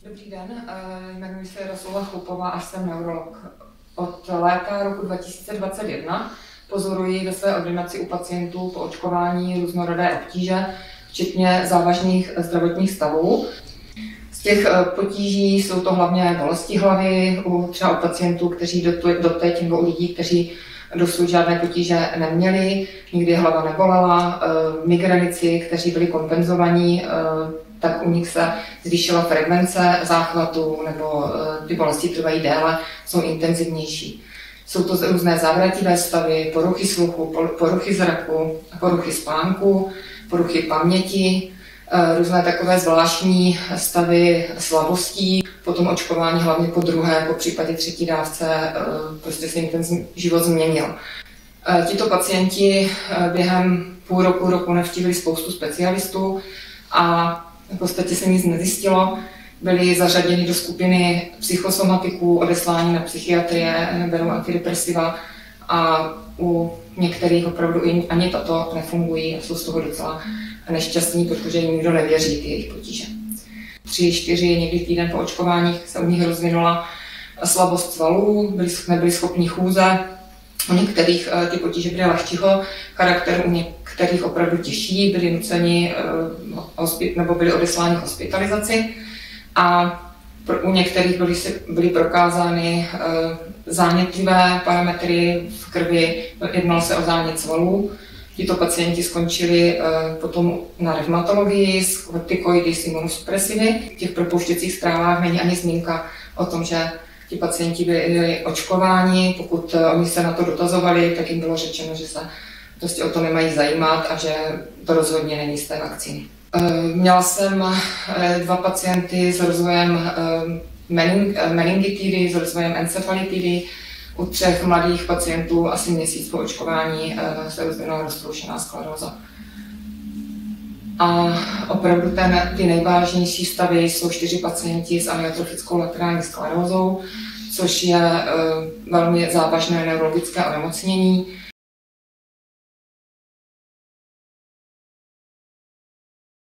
Dobrý den, jmenuji se Jaroslava Chlupová a jsem neurolog. Od léta roku 2021 pozoruji ve své ordinaci u pacientů po očkování různorodé obtíže, včetně závažných zdravotních stavů. Z těch potíží jsou to hlavně bolesti hlavy, třeba u pacientů, kteří doteď, nebo u lidí, kteří dosud žádné potíže neměli, nikdy hlava nebolela, migrenici, kteří byli kompenzovaní, tak u nich se zvýšila frekvence záchvatu nebo ty bolesti trvají déle, jsou intenzivnější. Jsou to různé závraťové stavy, poruchy sluchu, poruchy zraku, poruchy spánku, poruchy paměti, různé takové zvláštní stavy slabostí, potom očkování hlavně po druhé, po případě třetí dávce, prostě se jim ten život změnil. Tito pacienti během půl roku navštívili spoustu specialistů a v podstatě se nic nezjistilo. Byli zařaděni do skupiny psychosomatiků, odeslání na psychiatrie, berou antidepresiva a u některých opravdu ani tato nefungují a jsou z toho docela nešťastní, protože jim nikdo nevěří ty jejich potíže. 3, 4, někdy týden po očkováních se u nich rozvinula slabost svalů, nebyli schopni chůze. U některých ty potíže byly lehčího charakteru, u některých opravdu těžší, byli nuceni nebo byli odesláni k hospitalizaci a u některých byly prokázány zánětlivé parametry v krvi, jednalo se o zánět svalů. Tito pacienti skončili potom na revmatologii s kortikoidy, s imunosupresivy. V těch propouštěcích zprávách není ani zmínka o tom, že ti pacienti byli očkováni. Pokud oni se na to dotazovali, tak jim bylo řečeno, že se prostě o to nemají zajímat a že to rozhodně není z té vakcíny. Měla jsem 2 pacienty s rozvojem meningitidy, s rozvojem encefalitidy. U 3 mladých pacientů asi měsíc po očkování se rozvinula roztroušená skleróza. A opravdu ty nejvážnější stavy jsou 4 pacienti s amyotrofickou laterální sklerózou, což je velmi závažné neurologické onemocnění.